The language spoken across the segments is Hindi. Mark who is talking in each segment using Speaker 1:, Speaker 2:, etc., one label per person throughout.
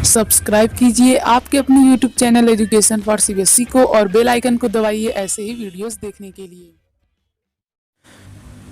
Speaker 1: सब्सक्राइब कीजिए आपके अपने YouTube channel education for CBSE को और बेल आइकन को दबाइए ऐसे ही वीडियोस देखने के लिए।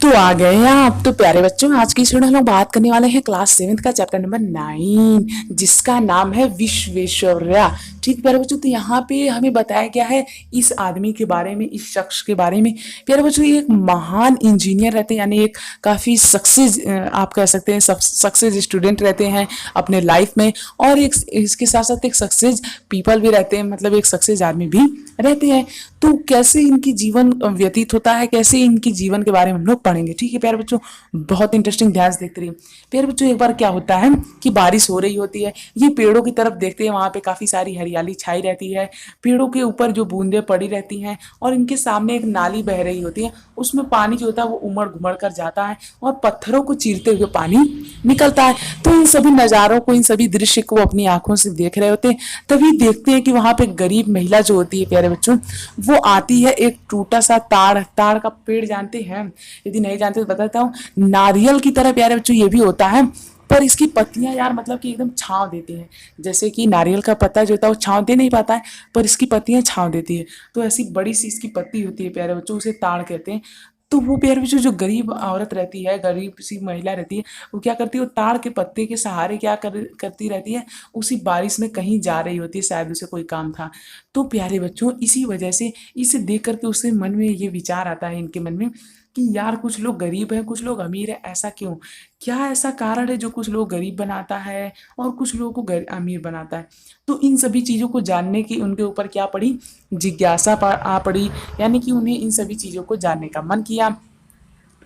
Speaker 1: तो आ गए हैं आप तो प्यारे बच्चों, आज की स्टूडेंट हम लोग बात करने वाले हैं क्लास 7 का चैप्टर नंबर 9 जिसका नाम है विश्वेश्वरैया। ठीक प्यारे बच्चों, तो यहाँ पे हमें बताया गया है इस आदमी के बारे में, इस शख्स के बारे में। प्यारे बच्चों, ये एक महान इंजीनियर रहते हैं, यानी एक काफ़ी सक्सेस आप कह सकते हैं सक्सेस स्टूडेंट रहते हैं अपने लाइफ में, और एक इसके साथ साथ एक सक्सेस पीपल भी रहते हैं, मतलब एक सक्सेस आदमी भी रहते हैं। तो कैसे इनकी जीवन व्यतीत होता है, कैसे इनकी जीवन के बारे में हम लोग पढ़ेंगे। ठीक है प्यारे बच्चों, बहुत इंटरेस्टिंग, ध्यान से देखते रहिए। प्यारे बच्चों, एक बार क्या होता है कि बारिश हो रही होती है, ये पेड़ों की तरफ देखते हैं, वहां पे काफी सारी हरियाली छाई रहती है, पेड़ों के ऊपर जो बूंदें पड़ी रहती हैं, और इनके सामने एक नाली बह रही होती है, उसमें पानी जो होता है वो उमड़ घुमड़ कर जाता है और पत्थरों को चीरते हुए पानी निकलता है। तो इन सभी नज़ारों को, इन सभी दृश्य को अपनी आंखों से देख रहे होते हैं, तभी देखते हैं कि वहां पे गरीब महिला जो होती है प्यारे बच्चों, वो आती है, एक टूटा सा ताड़ का पेड़ जानते हैं, यदि नहीं जानते तो बताता हूँ, नारियल की तरह प्यारे बच्चों ये भी होता है, पर इसकी पत्तियां यार मतलब कि एकदम छांव देती हैं। जैसे कि नारियल का पत्ता जो होता है वो छांव दे नहीं पाता है, पर इसकी पत्तियां छांव देती है। तो ऐसी बड़ी सी इसकी पत्ती होती है प्यारे बच्चों, उसे ताड़ कहते हैं। तो वो प्यारे बच्चों, जो गरीब औरत रहती है, गरीब सी महिला रहती है, वो क्या करती है, वो ताड़ के पत्ते के सहारे क्या करती रहती है, उसी बारिश में कहीं जा रही होती है, शायद उसे कोई काम था। तो प्यारे बच्चों, इसी वजह से इसे देख करके उसके मन में ये विचार आता है, इनके मन में, कि यार कुछ लोग गरीब हैं, कुछ लोग अमीर हैं, ऐसा क्यों, क्या ऐसा कारण है जो कुछ लोग गरीब बनाता है और कुछ लोगों को अमीर बनाता है। तो इन सभी चीज़ों को जानने की उनके ऊपर क्या पड़ी, जिज्ञासा आ पड़ी, यानी कि उन्हें इन सभी चीज़ों को जानने का मन किया।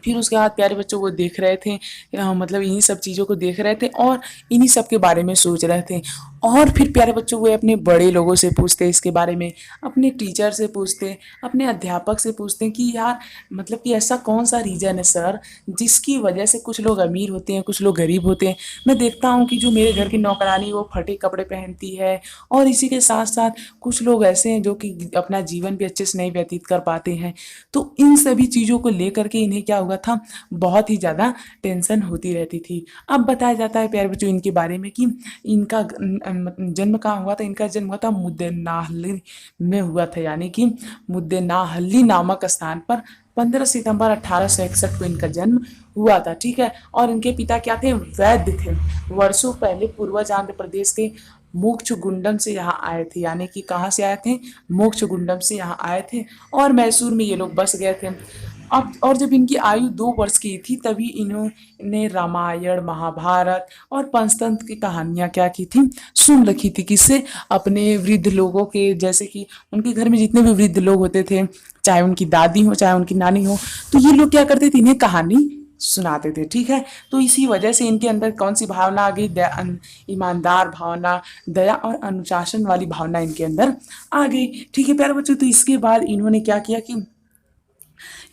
Speaker 1: फिर उसके बाद प्यारे बच्चों वो देख रहे थे, मतलब इन्हीं सब चीज़ों को देख रहे थे और इन्हीं सब के बारे में सोच रहे थे। और फिर प्यारे बच्चों वो अपने बड़े लोगों से पूछते इसके बारे में, अपने टीचर से पूछते, अपने अध्यापक से पूछते कि यार मतलब कि ऐसा कौन सा रीज़न है सर जिसकी वजह से कुछ लोग अमीर होते हैं, कुछ लोग गरीब होते हैं। मैं देखता हूँ कि जो मेरे घर की नौकरानी वो फटे कपड़े पहनती है, और इसी के साथ साथ कुछ लोग ऐसे हैं जो कि अपना जीवन भी अच्छे से नहीं व्यतीत कर पाते हैं। तो इन सभी चीज़ों को लेकर के इन्हें क्या हुआ था, बहुत ही ज़्यादा टेंशन होती रहती थी। अब बताया जाता है प्यारे बच्चों इनके बारे में कि इनका जन्म कहाँ हुआ था। इनका जन्म हुआ था मुद्देनाहल्ली में हुआ था, यानी कि मुद्देनाहल्ली नामक स्थान पर 15 सितंबर 1861 को इनका जन्म हुआ था। ठीक है, और इनके पिता क्या थे, वैद्य थे। वर्षों पहले पूर्वज आंध्र प्रदेश के मोक्षगुंडम से यहाँ आए थे, यानी कि कहाँ से आए थे, मोक्षगुंडम से यहाँ आए थे, और मैसूर में ये लोग बस गए थे। अब और जब इनकी आयु 2 वर्ष की थी तभी इन्होंने रामायण, महाभारत और पंचतंत्र की कहानियाँ क्या की थी, सुन रखी थी। किससे, अपने वृद्ध लोगों के, जैसे कि उनके घर में जितने भी वृद्ध लोग होते थे, चाहे उनकी दादी हो चाहे उनकी नानी हो, तो ये लोग क्या करते थे, इन्हें कहानी सुनाते थे। ठीक है, तो इसी वजह से इनके अंदर कौन सी भावना आ गई, ईमानदार भावना, दया और अनुशासन वाली भावना इनके अंदर आ गई। ठीक है प्यारे बच्चों, तो इसके बाद इन्होंने क्या किया कि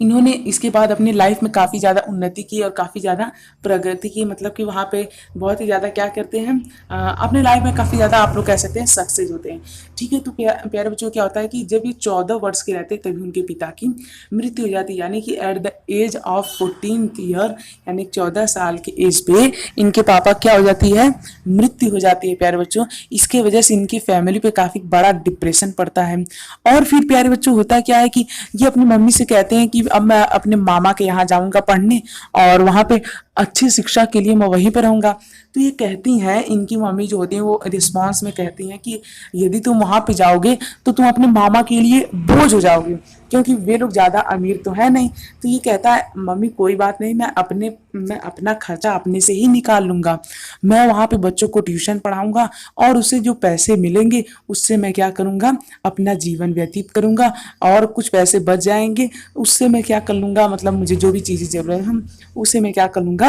Speaker 1: इन्होंने इसके बाद अपनी लाइफ में काफ़ी ज़्यादा उन्नति की और काफ़ी ज़्यादा प्रगति की, मतलब कि वहाँ पे बहुत ही ज़्यादा क्या करते हैं, अपने लाइफ में काफ़ी ज़्यादा आप लोग कह सकते हैं सक्सेस होते हैं। ठीक है, तो प्यारे बच्चों क्या होता है कि जब ये 14 वर्ष के रहते तभी उनके पिता की मृत्यु हो जाती है, यानी कि at the age of 14th year, यानी 14 साल के एज पे इनके पापा क्या हो जाती है, मृत्यु हो जाती है प्यारे बच्चों। इसके वजह से इनकी फैमिली पे काफ़ी बड़ा डिप्रेशन पड़ता है। और फिर प्यारे बच्चों होता क्या है कि ये अपनी मम्मी से कहते हैं कि अब मैं अपने मामा के यहाँ जाऊंगा पढ़ने, और वहाँ पे अच्छी शिक्षा के लिए मैं वहीं पर रहूँगा। तो ये कहती हैं, इनकी मम्मी जो होती हैं वो रिस्पॉन्स में कहती हैं कि यदि तुम वहाँ पे जाओगे तो तुम अपने मामा के लिए बोझ हो जाओगे, क्योंकि वे लोग ज़्यादा अमीर तो है नहीं। तो ये कहता है, मम्मी कोई बात नहीं, मैं अपना खर्चा अपने से ही निकाल लूँगा, मैं वहाँ पे बच्चों को ट्यूशन पढ़ाऊँगा, और उससे जो पैसे मिलेंगे उससे मैं क्या करूँगा, अपना जीवन व्यतीत करूँगा, और कुछ पैसे बच जाएंगे उससे मैं क्या कर लूँगा, मतलब मुझे जो भी चीज़ें ज़रूरत है उसे मैं क्या कर लूँगा,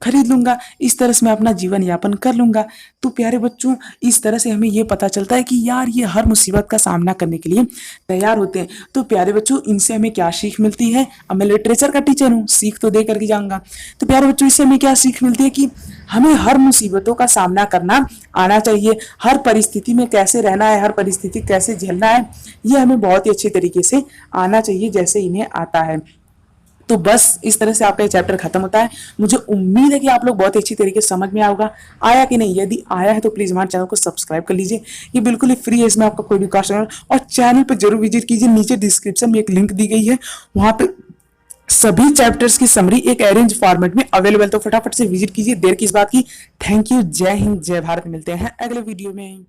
Speaker 1: खरीद लूँगा, इस तरह से मैं अपना जीवन यापन कर लूँगा। तो प्यारे बच्चों, इस तरह से हमें ये पता चलता है कि यार ये हर मुसीबत का सामना करने के लिए तैयार होते हैं। तो प्यारे बच्चों, इनसे हमें क्या सीख मिलती है, अब मैं लिटरेचर का टीचर हूँ, सीख तो दे करके जाऊँगा। तो प्यारे बच्चों, इससे हमें क्या सीख मिलती है कि हमें हर मुसीबतों का सामना करना आना चाहिए, हर परिस्थिति में कैसे रहना है, हर परिस्थिति कैसे झेलना है, ये हमें बहुत ही अच्छे तरीके से आना चाहिए, जैसे इन्हें आता है। तो बस इस तरह से आपका ये चैप्टर खत्म होता है। मुझे उम्मीद है कि आप लोग बहुत अच्छी तरीके से समझ में आएगा, आया कि नहीं। यदि आया है तो प्लीज हमारे चैनल को सब्सक्राइब कर लीजिए, ये बिल्कुल ही फ्री है, इसमें आपका कोई भी कॉस्ट नहीं है। और चैनल पर जरूर विजिट कीजिए, नीचे डिस्क्रिप्शन में एक लिंक दी गई है, वहां पे सभी चैप्टर्स की समरी एक अरेंज फॉर्मेट में अवेलेबल, तो फटाफट से विजिट कीजिए। देर किस बात की। थैंक यू, जय हिंद, जय भारत। मिलते हैं अगले वीडियो में।